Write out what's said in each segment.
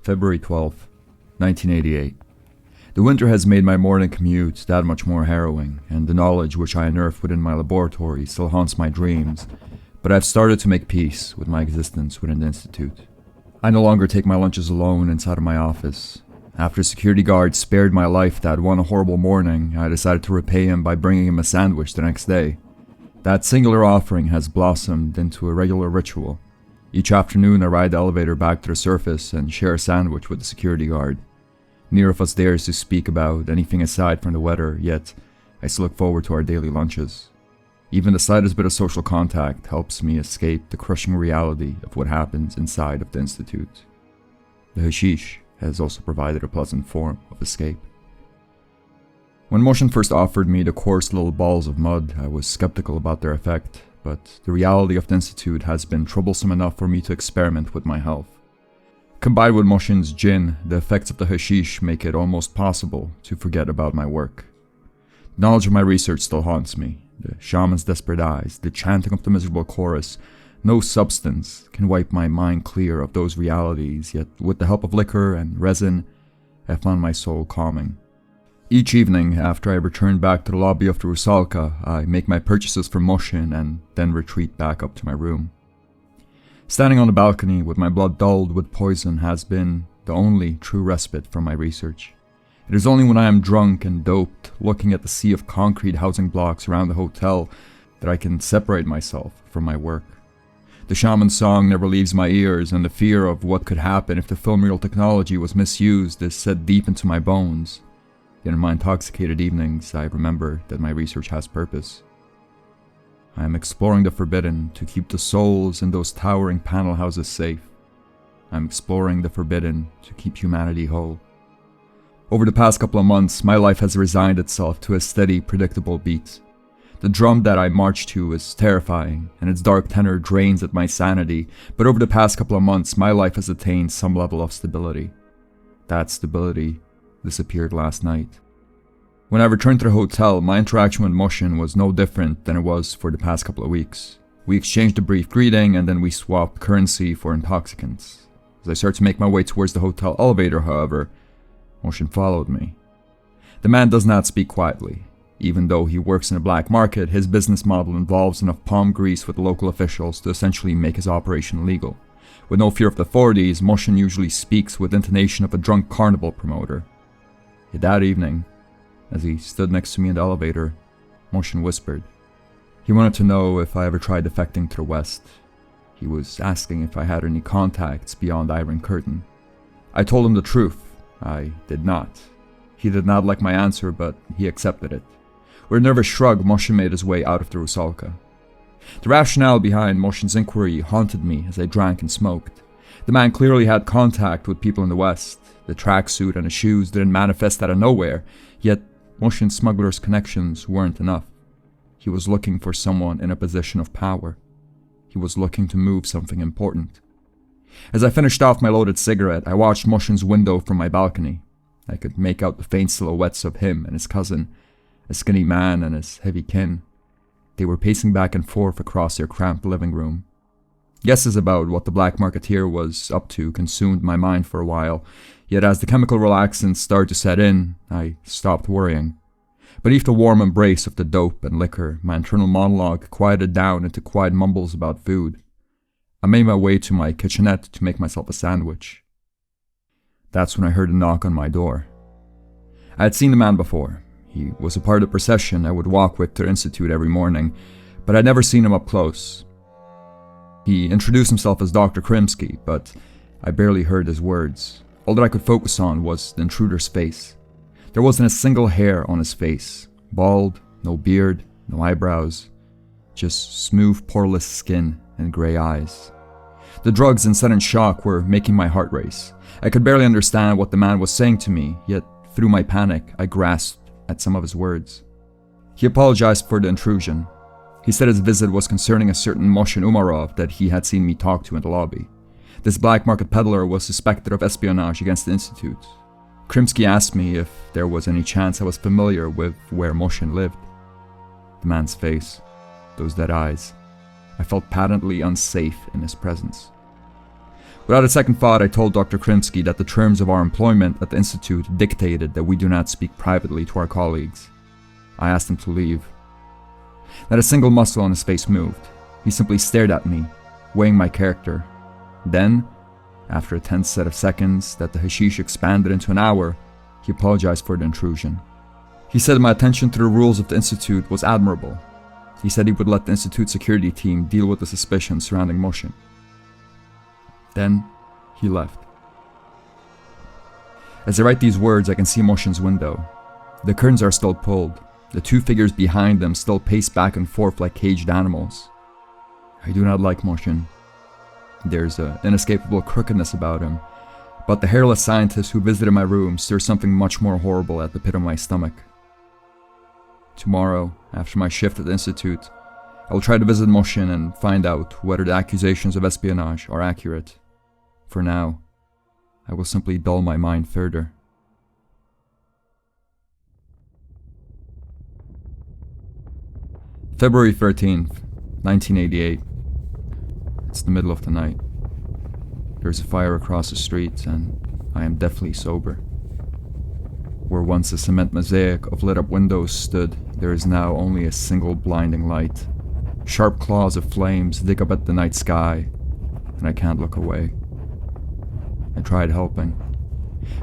February 12th, 1988. The winter has made my morning commute that much more harrowing, and the knowledge which I unearthed within my laboratory still haunts my dreams, but I've started to make peace with my existence within the Institute. I no longer take my lunches alone inside of my office. After security guards spared my life that one horrible morning, I decided to repay him by bringing him a sandwich the next day. That singular offering has blossomed into a regular ritual. Each afternoon I ride the elevator back to the surface and share a sandwich with the security guard. Neither of us dares to speak about anything aside from the weather, yet I still look forward to our daily lunches. Even the slightest bit of social contact helps me escape the crushing reality of what happens inside of the Institute. The hashish has also provided a pleasant form of escape. When Motion first offered me the coarse little balls of mud, I was skeptical about their effect, but the reality of the Institute has been troublesome enough for me to experiment with my health. Combined with Motion's gin, the effects of the hashish make it almost possible to forget about my work. The knowledge of my research still haunts me. The shaman's desperate eyes, the chanting of the miserable chorus. No substance can wipe my mind clear of those realities, yet with the help of liquor and resin, I found my soul calming. Each evening, after I return back to the lobby of the Rusalka, I make my purchases from Motion and then retreat back up to my room. Standing on the balcony with my blood dulled with poison has been the only true respite from my research. It is only when I am drunk and doped, looking at the sea of concrete housing blocks around the hotel, that I can separate myself from my work. The shaman's song never leaves my ears, and the fear of what could happen if the film reel technology was misused is set deep into my bones. Yet in my intoxicated evenings, I remember that my research has purpose. I am exploring the forbidden to keep the souls in those towering panel houses safe. I am exploring the forbidden to keep humanity whole. Over the past couple of months, my life has resigned itself to a steady, predictable beat. The drum that I march to is terrifying, and its dark tenor drains at my sanity, but over the past couple of months, my life has attained some level of stability. That stability disappeared last night. When I returned to the hotel, my interaction with Motion was no different than it was for the past couple of weeks. We exchanged a brief greeting, and then we swapped currency for intoxicants. As I started to make my way towards the hotel elevator, however, Motion followed me. The man does not speak quietly. Even though he works in a black market, his business model involves enough palm grease with local officials to essentially make his operation legal. With no fear of the authorities, Motion usually speaks with intonation of a drunk carnival promoter. Yet that evening, as he stood next to me in the elevator, Motion whispered. He wanted to know if I ever tried defecting to the West. He was asking if I had any contacts beyond the Iron Curtain. I told him the truth. I did not. He did not like my answer, but he accepted it. With a nervous shrug, Motion made his way out of the Rusalka. The rationale behind Motion's inquiry haunted me as I drank and smoked. The man clearly had contact with people in the West. The tracksuit and the shoes didn't manifest out of nowhere, yet Motion smuggler's connections weren't enough. He was looking for someone in a position of power. He was looking to move something important. As I finished off my loaded cigarette, I watched Motion's window from my balcony. I could make out the faint silhouettes of him and his cousin, a skinny man and his heavy kin. They were pacing back and forth across their cramped living room. Guesses about what the black marketeer was up to consumed my mind for a while, yet as the chemical relaxants started to set in, I stopped worrying. Beneath the warm embrace of the dope and liquor, my internal monologue quieted down into quiet mumbles about food. I made my way to my kitchenette to make myself a sandwich. That's when I heard a knock on my door. I had seen the man before. He was a part of the procession I would walk with to the Institute every morning, but I'd never seen him up close. He introduced himself as Dr. Krimsky, but I barely heard his words. All that I could focus on was the intruder's face. There wasn't a single hair on his face. Bald, no beard, no eyebrows. Just smooth, poreless skin and gray eyes. The drugs and sudden shock were making my heart race. I could barely understand what the man was saying to me, yet through my panic, I grasped at some of his words. He apologized for the intrusion. He said his visit was concerning a certain Moshin Umarov that he had seen me talk to in the lobby. This black market peddler was suspected of espionage against the Institute. Krimsky asked me if there was any chance I was familiar with where Moshin lived. The man's face, those dead eyes, I felt patently unsafe in his presence. Without a second thought, I told Dr. Krimsky that the terms of our employment at the Institute dictated that we do not speak privately to our colleagues. I asked him to leave. Not a single muscle on his face moved. He simply stared at me, weighing my character. Then, after a tense set of seconds that the hashish expanded into an hour, he apologized for the intrusion. He said my attention to the rules of the Institute was admirable. He said he would let the Institute security team deal with the suspicions surrounding Moshin. Then, he left. As I write these words, I can see Moshin's window. The curtains are still pulled. The two figures behind them still pace back and forth like caged animals. I do not like Moshin. There's an inescapable crookedness about him, but the hairless scientist who visited my room stirs something much more horrible at the pit of my stomach. Tomorrow, after my shift at the Institute, I will try to visit Moshin and find out whether the accusations of espionage are accurate. For now, I will simply dull my mind further. February 13th, 1988. It's the middle of the night. There's a fire across the street, and I am deathly sober. Where once a cement mosaic of lit-up windows stood, there is now only a single blinding light. Sharp claws of flames dig up at the night sky, and I can't look away. I tried helping.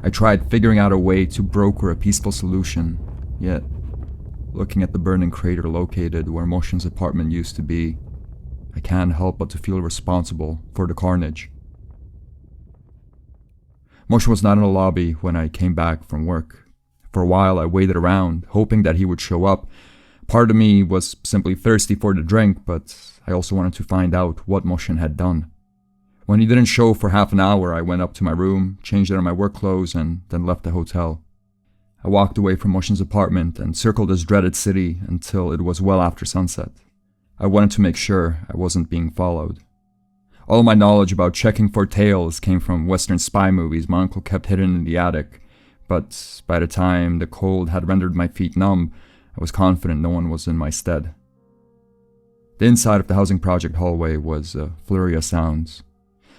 I tried figuring out a way to broker a peaceful solution, yet, looking at the burning crater located where Moshin's apartment used to be, I can't help but to feel responsible for the carnage. Moshin was not in the lobby when I came back from work. For a while I waited around, hoping that he would show up. Part of me was simply thirsty for the drink, but I also wanted to find out what Moshin had done. When he didn't show for half an hour, I went up to my room, changed out of my work clothes, and then left the hotel. I walked away from Moshin's apartment and circled this dreaded city until it was well after sunset. I wanted to make sure I wasn't being followed. All my knowledge about checking for tails came from Western spy movies my uncle kept hidden in the attic, but by the time the cold had rendered my feet numb, I was confident no one was in my stead. The inside of the housing project hallway was a flurry of sounds.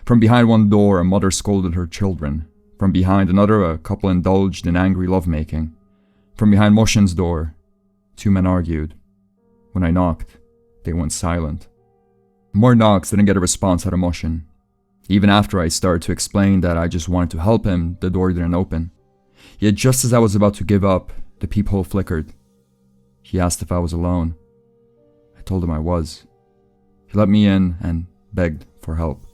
From behind one door, a mother scolded her children. From behind another, a couple indulged in angry lovemaking. From behind Moshin's door, two men argued. When I knocked, they went silent. More knocks didn't get a response out of Moshin. Even after I started to explain that I just wanted to help him, the door didn't open. Yet just as I was about to give up, the peephole flickered. He asked if I was alone. I told him I was. He let me in and begged for help.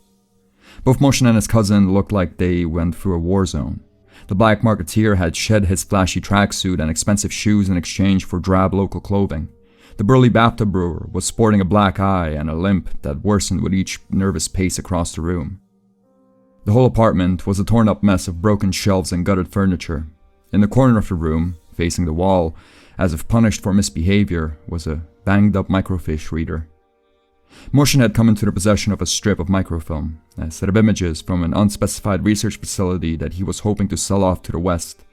Both Moshin and his cousin looked like they went through a war zone. The black marketeer had shed his flashy tracksuit and expensive shoes in exchange for drab local clothing. The burly bathtub brewer was sporting a black eye and a limp that worsened with each nervous pace across the room. The whole apartment was a torn-up mess of broken shelves and gutted furniture. In the corner of the room, facing the wall, as if punished for misbehavior, was a banged-up microfiche reader. Moshin had come into the possession of a strip of microfilm, a set of images from an unspecified research facility that he was hoping to sell off to the West.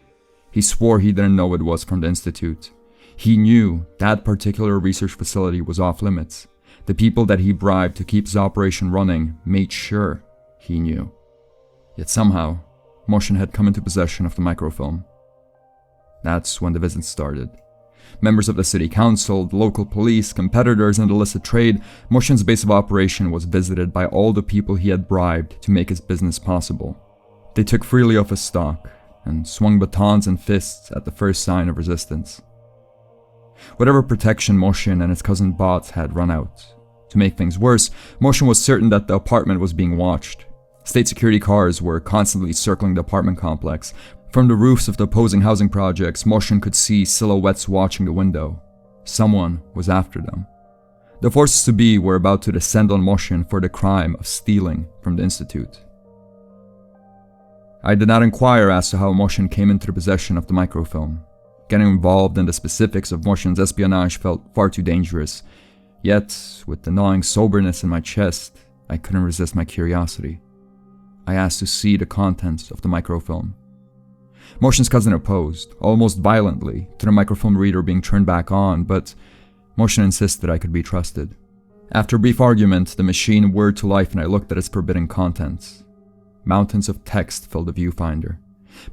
He swore he didn't know it was from the Institute. He knew that particular research facility was off limits. The people that he bribed to keep his operation running made sure he knew. Yet somehow, Moshin had come into possession of the microfilm. That's when the visit started. Members of the city council, the local police, competitors, and illicit trade, Moshin's base of operation was visited by all the people he had bribed to make his business possible. They took freely of his stock, and swung batons and fists at the first sign of resistance. Whatever protection Moshin and his cousin bought had run out. To make things worse, Moshin was certain that the apartment was being watched. State security cars were constantly circling the apartment complex. From the roofs of the opposing housing projects, Moshin could see silhouettes watching the window. Someone was after them. The forces to be were about to descend on Moshin for the crime of stealing from the Institute. I did not inquire as to how Moshin came into the possession of the microfilm. Getting involved in the specifics of Moshin's espionage felt far too dangerous. Yet, with the gnawing soberness in my chest, I couldn't resist my curiosity. I asked to see the contents of the microfilm. Moshin's cousin opposed, almost violently, to the microfilm reader being turned back on, but Moshin insisted I could be trusted. After a brief argument, the machine whirred to life and I looked at its forbidden contents. Mountains of text filled the viewfinder,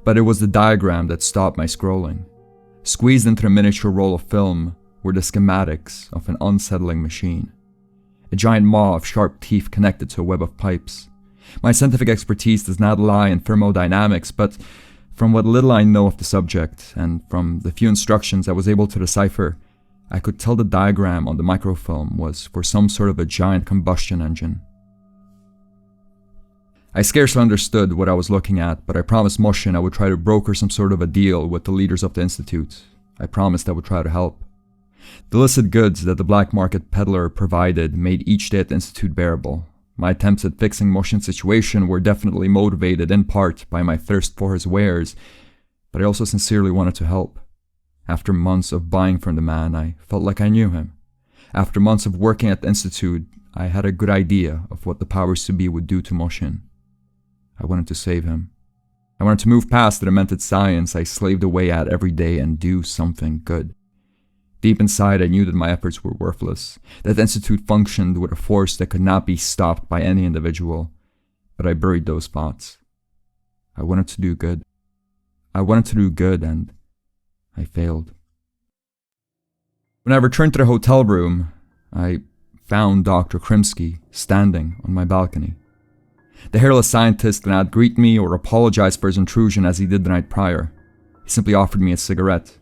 but it was the diagram that stopped my scrolling. Squeezed into a miniature roll of film were the schematics of an unsettling machine. A giant maw of sharp teeth connected to a web of pipes. My scientific expertise does not lie in thermodynamics, but from what little I know of the subject, and from the few instructions I was able to decipher, I could tell the diagram on the microfilm was for some sort of a giant combustion engine. I scarcely understood what I was looking at, but I promised Moshin I would try to broker some sort of a deal with the leaders of the Institute. I promised I would try to help. The illicit goods that the black market peddler provided made each day at the Institute bearable. My attempts at fixing Moshin's situation were definitely motivated in part by my thirst for his wares, but I also sincerely wanted to help. After months of buying from the man, I felt like I knew him. After months of working at the Institute, I had a good idea of what the powers to be would do to Moshin. I wanted to save him. I wanted to move past the demented science I slaved away at every day and do something good. Deep inside, I knew that my efforts were worthless, that the Institute functioned with a force that could not be stopped by any individual, but I buried those thoughts. I wanted to do good. I wanted to do good, and I failed. When I returned to the hotel room, I found Dr. Krimsky standing on my balcony. The hairless scientist did not greet me or apologize for his intrusion as he did the night prior. He simply offered me a cigarette.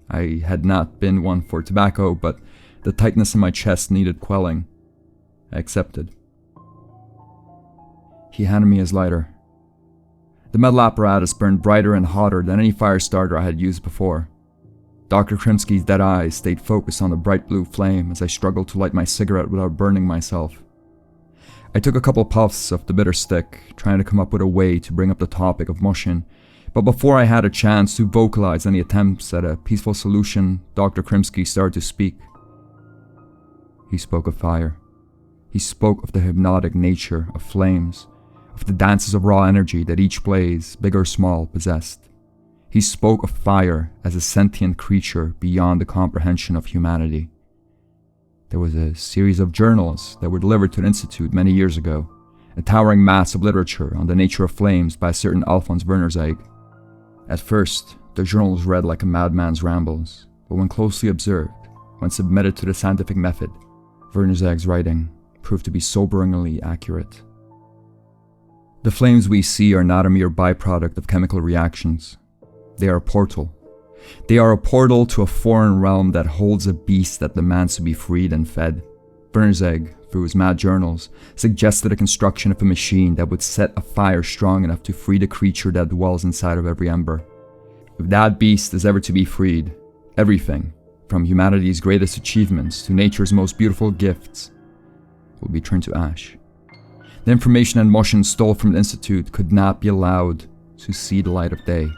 I had not been one for tobacco, but the tightness in my chest needed quelling. I accepted. He handed me his lighter. The metal apparatus burned brighter and hotter than any fire starter I had used before. Dr. Krimsky's dead eyes stayed focused on the bright blue flame as I struggled to light my cigarette without burning myself. I took a couple puffs of the bitter stick, trying to come up with a way to bring up the topic of Moshin, but before I had a chance to vocalize any attempts at a peaceful solution, Dr. Krimsky started to speak. He spoke of fire. He spoke of the hypnotic nature of flames, of the dances of raw energy that each blaze, big or small, possessed. He spoke of fire as a sentient creature beyond the comprehension of humanity. There was a series of journals that were delivered to the Institute many years ago, a towering mass of literature on the nature of flames by a certain Alphonse Wernerzeg. At first, the journals read like a madman's rambles, but when closely observed, when submitted to the scientific method, Wernerzeg's writing proved to be soberingly accurate. The flames we see are not a mere byproduct of chemical reactions. They are a portal. They are a portal to a foreign realm that holds a beast that demands to be freed and fed. Wernerzeg, through his mad journals, suggested the construction of a machine that would set a fire strong enough to free the creature that dwells inside of every ember. If that beast is ever to be freed, everything, from humanity's greatest achievements to nature's most beautiful gifts, will be turned to ash. The information that Moshin stole from the Institute could not be allowed to see the light of day.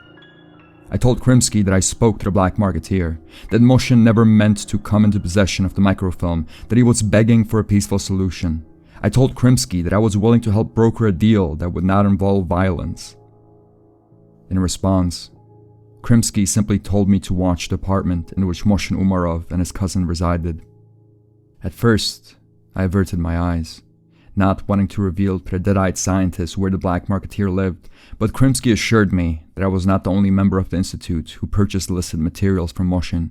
I told Krimsky that I spoke to the black marketeer, that Moshin never meant to come into possession of the microfilm, that he was begging for a peaceful solution. I told Krimsky that I was willing to help broker a deal that would not involve violence. In response, Krimsky simply told me to watch the apartment in which Moshin Umarov and his cousin resided. At first, I averted my eyes, not wanting to reveal to the dead-eyed scientist where the black marketeer lived, but Krimsky assured me that I was not the only member of the Institute who purchased illicit materials from Moshin.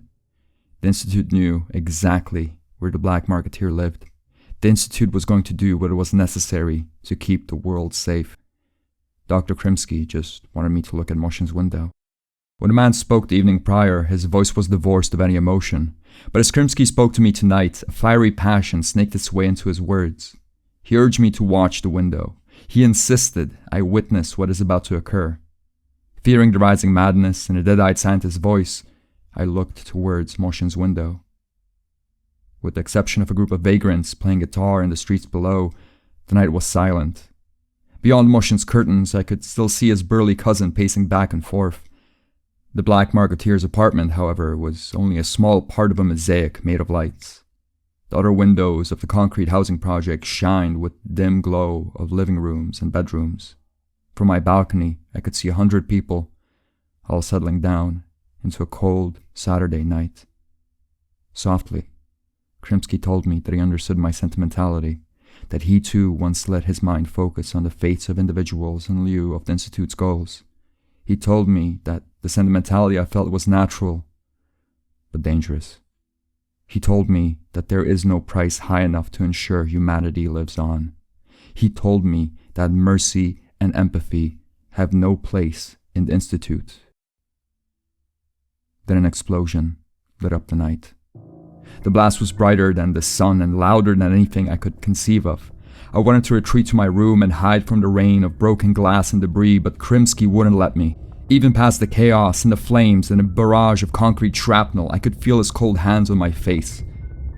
The Institute knew exactly where the black marketeer lived. The Institute was going to do what was necessary to keep the world safe. Dr. Krimsky just wanted me to look at Moshin's window. When the man spoke the evening prior, his voice was divorced of any emotion, but as Krimsky spoke to me tonight, a fiery passion snaked its way into his words. He urged me to watch the window. He insisted I witness what is about to occur. Fearing the rising madness in the dead-eyed scientist's voice, I looked towards Moshin's window. With the exception of a group of vagrants playing guitar in the streets below, the night was silent. Beyond Moshin's curtains, I could still see his burly cousin pacing back and forth. The black marketeer's apartment, however, was only a small part of a mosaic made of lights. The other windows of the concrete housing project shined with the dim glow of living rooms and bedrooms. From my balcony, I could see 100 people, all settling down into a cold Saturday night. Softly, Krimsky told me that he understood my sentimentality, that he too once let his mind focus on the fates of individuals in lieu of the Institute's goals. He told me that the sentimentality I felt was natural, but dangerous. He told me that there is no price high enough to ensure humanity lives on. He told me that mercy and empathy have no place in the Institute. Then an explosion lit up the night. The blast was brighter than the sun and louder than anything I could conceive of. I wanted to retreat to my room and hide from the rain of broken glass and debris, but Krimsky wouldn't let me. Even past the chaos and the flames and a barrage of concrete shrapnel, I could feel his cold hands on my face.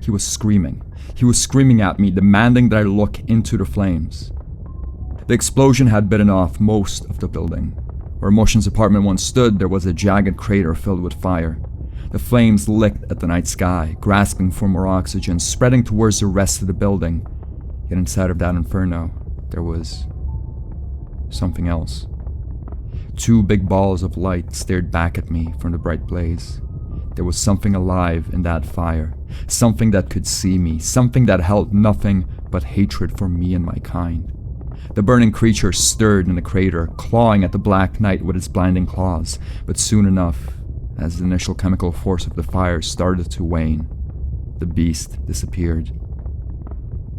He was screaming. He was screaming at me, demanding that I look into the flames. The explosion had bitten off most of the building. Where Moshin's apartment once stood, there was a jagged crater filled with fire. The flames licked at the night sky, grasping for more oxygen, spreading towards the rest of the building. Yet inside of that inferno, there was something else. Two big balls of light stared back at me from the bright blaze. There was something alive in that fire, something that could see me, something that held nothing but hatred for me and my kind. The burning creature stirred in the crater, clawing at the black night with its blinding claws, but soon enough, as the initial chemical force of the fire started to wane, the beast disappeared.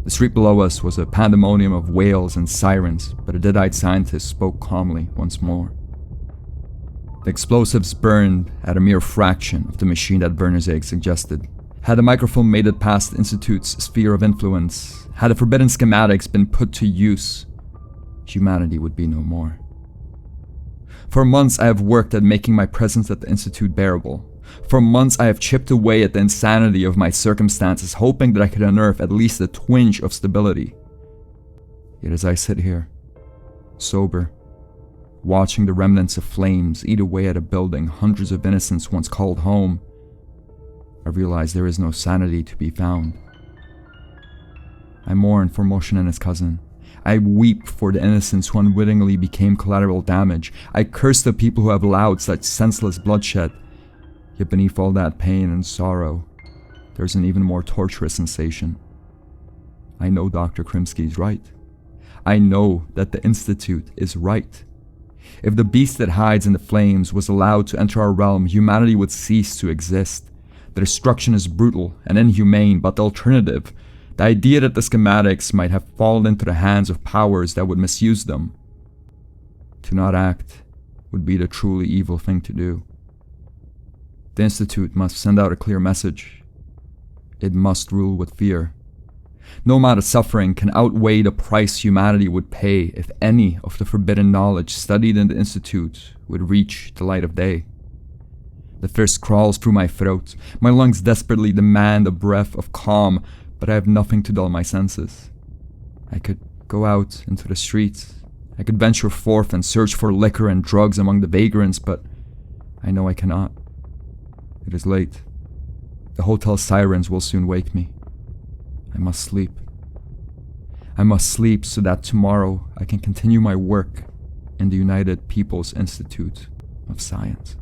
The street below us was a pandemonium of wails and sirens, but a dead-eyed scientist spoke calmly once more. The explosives burned at a mere fraction of the machine that Werner's egg suggested. Had the microfilm made it past the Institute's sphere of influence, had the forbidden schematics been put to use, humanity would be no more. For months I have worked at making my presence at the Institute bearable. For months I have chipped away at the insanity of my circumstances, hoping that I could unearth at least a twinge of stability. Yet as I sit here, sober, watching the remnants of flames eat away at a building hundreds of innocents once called home, I realize there is no sanity to be found. I mourn for Moshin and his cousin. I weep for the innocents who unwittingly became collateral damage. I curse the people who have allowed such senseless bloodshed. Yet beneath all that pain and sorrow, there's an even more torturous sensation. I know Dr. Krimsky is right. I know that the Institute is right. If the beast that hides in the flames was allowed to enter our realm, humanity would cease to exist. The destruction is brutal and inhumane, but the alternative, the idea that the schematics might have fallen into the hands of powers that would misuse them, to not act would be the truly evil thing to do. The Institute must send out a clear message. It must rule with fear. No amount of suffering can outweigh the price humanity would pay if any of the forbidden knowledge studied in the Institute would reach the light of day. The thirst crawls through my throat. My lungs desperately demand a breath of calm, but I have nothing to dull my senses. I could go out into the streets. I could venture forth and search for liquor and drugs among the vagrants, but I know I cannot. It is late. The hotel sirens will soon wake me. I must sleep. I must sleep so that tomorrow I can continue my work in the United People's Institute of Science.